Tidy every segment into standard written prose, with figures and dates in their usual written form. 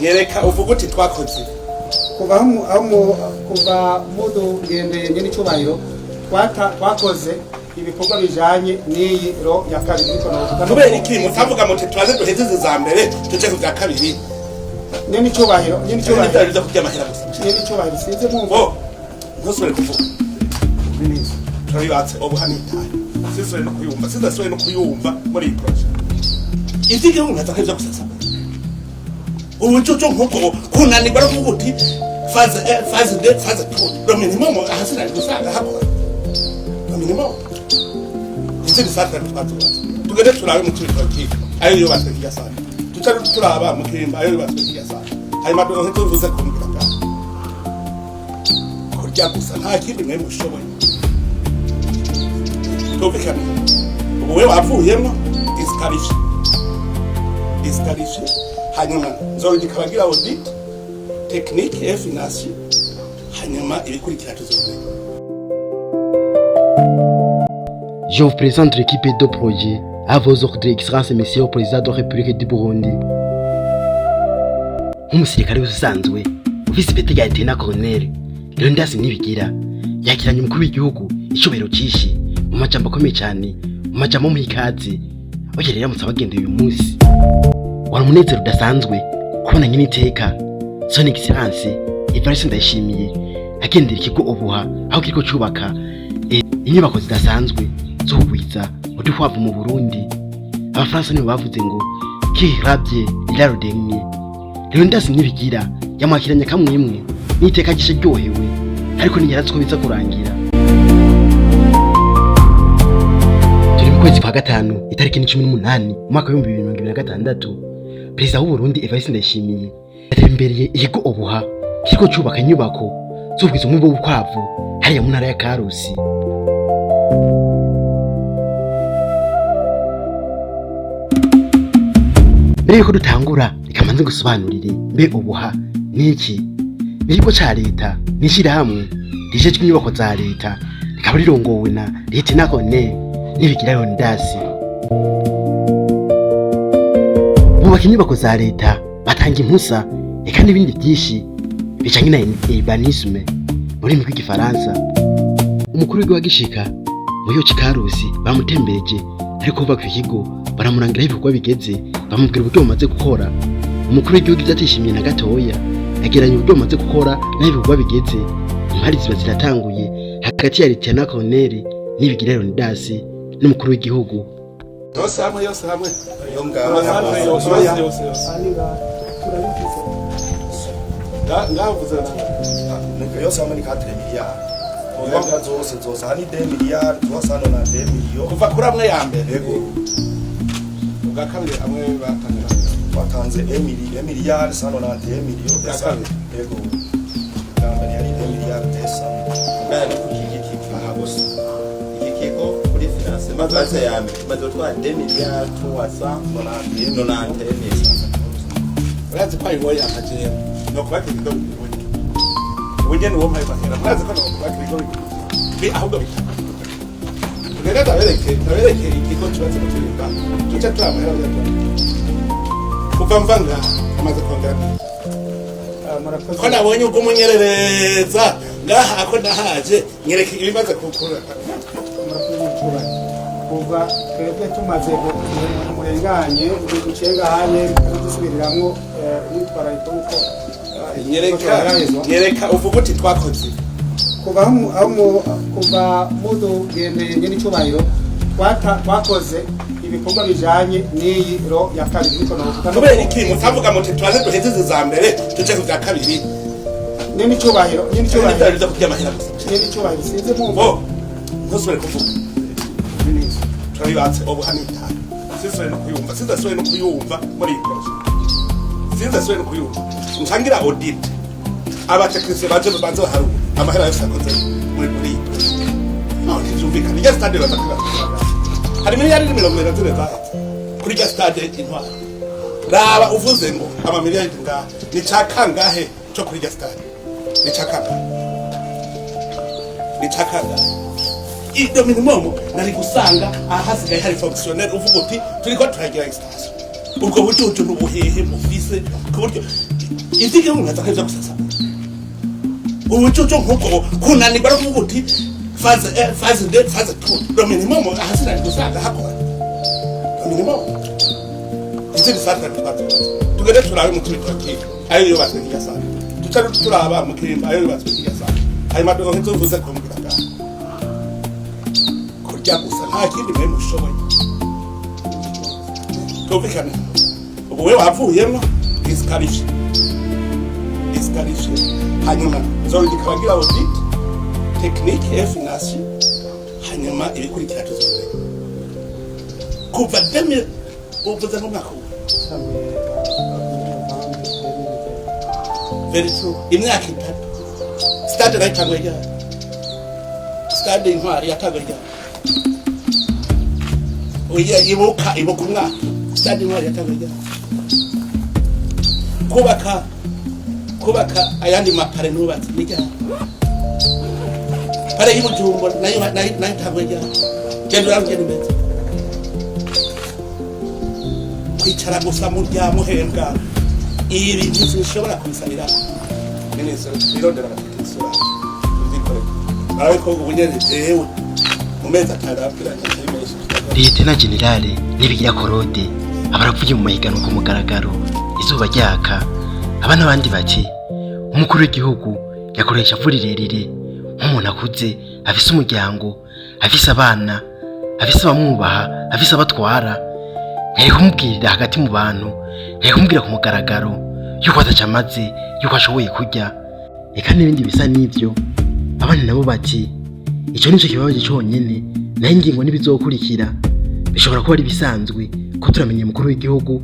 nyereka uvuga uti twakoze kuva mudu gendeye n'icyubahiro twakoze ibikorwa bijanye n'iyi ro ya kabiri niko navuga kubera iki mutavuga muti twaze duheze za mbere tuje ku bya kabiri n'icyubahiro biza kurya amahera gusa n'icyubahiro sinze mwumva ntusubire kuvuga turabibatse ubuhanitaye sinzasubire no kuyumva muri iyi projet ivyige nkaza kwiza gusasa ubu cyo nkuko kunanirwa no kuvuga uti phase D phase 2 le minimum ahasira gusanga hakora le minimum c'est ça que tugende turabe mu twiki ayo yo batwikiya sana tutari turaba mu kirimba ayo batwikiya sana ayo madoro ntuvuze kumbira ka kurya gusa nta kindi mwe mushoboye tubikana ubu we wavuyemo disqualifié hanyuma nzogikabagira audit technique et financier hanyuma ibikurikira tuzobera. Je vous présente l'équipe de projet à vos ordres d'excellence, monsieur le président de la République du Burundi. Umusirikare usanzwe ufise ipeti rya Lieutenant Colonel Leonidas Nibigira yakiranye umukuru w'igihugu icubahiro cishi mu majambo akomeye cyane mu majambo muhikazi ogerera yaramutse abagendeye uyu munsi wari umunezero udasanzwe kubona nyine iteka son excellence Evariste Ndayishimiye agendera ikigo ubuha aho kiriko cubaka inyubako zidasanzwe zo kugwiza uduhwavu mu Burundi. Abafaransa nibo bavuze ngo kirabye ilarodemye. Leonidas Nibigira yamwakiranye kamwemwe n'iteka gishe ryohewe ariko ntiyaraziko biza kurangira. Turi mu kwezi kwa gatanu itariki 18 umwaka wa 2026 Perezida w'u Burundi Evariste Ndayishimiye yatembereye ikigo ubuha kiriko cubaka inyubako zo kugwiza umwimbo w'ubukwavu hariya mu ntara ya Karusi. Mbere yuko dutangura ikamanze gusobanurire mbe ubuha niki n'ikigo ca leta n'ishirahamwe rijejwe inyubako za leta rikaba rirongowe na Lieutenant Colonel Nibigira Leonidas. Bubaka inyubako za leta batanga impusa eka n'ibindi byinshi bijanye na urbanisme muri migwi gifaransa. Umukuru w'igihugu agishika mu yo Karusi bamutembereje ariko kuva ku kigo baramurangira ibikorwa bigeze bamubwira uburyo bamaze gukora. Umukuru w'igihugu ivyatishimiye na gatoya yageranye uburyo bamaze gukora n'ibikorwa bigeze. Impari ziba ziratanguye hagati ya Lieutenant Colonel Nibigira Leonidas n'umukuru w'igihugu. Yose hamwe ngavuze nuko yose hamwe ni 4 miliyari ubanga zose hani 2 miliyari twasano na 2 miliyoni kuva kuri amwe ya mbere yego ubwa kabiri amwe batanze 1 miliyari sano na 2 miliyoni yego kamba yari 2 miliyari pesa bari kukikika habose ikikiko kuri finance mabaza ya mbere bazotwa 2 miliyari twasa na 10 urazi kwa iwo ya majera no kubakira ndo ubunye no mpaye bakera murazi ko no kubakira ndo bi ahubwo bitaka tugenda tabereke ikigo cyubatse mu kirimba tuca turamahera bya kuva mvanga amaze kongera murakoze ko nabonye uko munyerereza ngaha ako ndahaje nyereke ibibazo kukura kuva twebwe tumaze murenganye ucenga hanye dusubiriramwo yitwara ituko nyereka uvuga uti twakoze kuva mudu gendeye n'icyubahiro twakoze ibikorwa bijanye n'iyi ro ya kabiri niko navuga kubera iki mutavuga muti twaze duheze za mbere tuje ku bya kabiri n'icyubahiro biza kurya amahera gusa n'icyubahiro sinze mwumva ntusubire kuvuga turabibatse ubuhanitaye sinzasubire no kuyumva muri iyi projet sinzasubire no kuyumva ntangira audit abatekinisiye baje baharuka amahera yose akoze muri iyi projet no ntibyumvikana iya stade batakira hari miliyari 70 za kuri ya stade intwara raba uvuze ngo ama miliyari ngahe ni cakangahe cyo kuri ya stade ni cakangahe ido minimum nari gusanga ahasigaye hari fonctionnaire uvuga uti turiko turagira extension ubwo bucucu n'ubuhehe mufise ku buryo izige mwaza kaza gusasa ubucucu nk'uko kunanirwa no kuvuga uti faze 2 le minimum ahasira gusanga hakora le minimum izige sasa tugere turabe mu turi twaki ayo yubatswe n'iyasanga tutari turaba mu kirimba ayo yubatswe n'iyasanga ayo madogo nzovuze ko muguraga kurya gusa nta kindi mwe mushoboye tubikana ubu wewe wavuyemo disqualifié hanyuma zongera audit technique et financier hanyuma ibikurikira tuzobere kuva 2000 uvuze ngo mwako very true imyaka itatu stade right ya stade intwari yatagaja oya ibuka umwaka stade intwari yatagaja kubaka ayandi mapare nubatse nijya pare y'Ibujumbo nayo tagweja gendo ngene mbetse kwicara gusa mu rya muhembwa ibi ntizishobora kubisanira minisitiri birondera abatekinisiye bizikore ariko ubunyene ewe mu mezi atarapiranye Lieutenant General Nibigira Korode abaravuye mu mahiganwa ku mugaragaro izuba ryaka abana bandi bati umukuru w'igihugu yakoresha vuri rirerire nk'umuntu akuze afise umuryango afise abana afise abamwubaha afise abatwara ntari kumubwirira hagati mu bantu ntari kumubwira ku mugaragaro yuko atacamaze yuko ashoboye kurya eka n'ibindi bisa n'ivyo abana nabo bati ico nico kibabaje cyonyene naho ingingo n'ibizokurikira bishobora kuba ari bisanzwe ko turamenye umukuru w'igihugu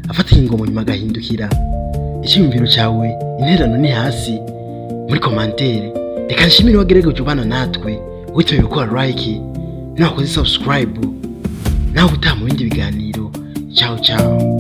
afata ingingo nyuma agahindukira icyumviro cyawe interano ni hasi muri commentaire reka nshimire wageregeje ubana natwe witoye gukora like nakoze subscribe naho utaha mu bindi biganiro ciao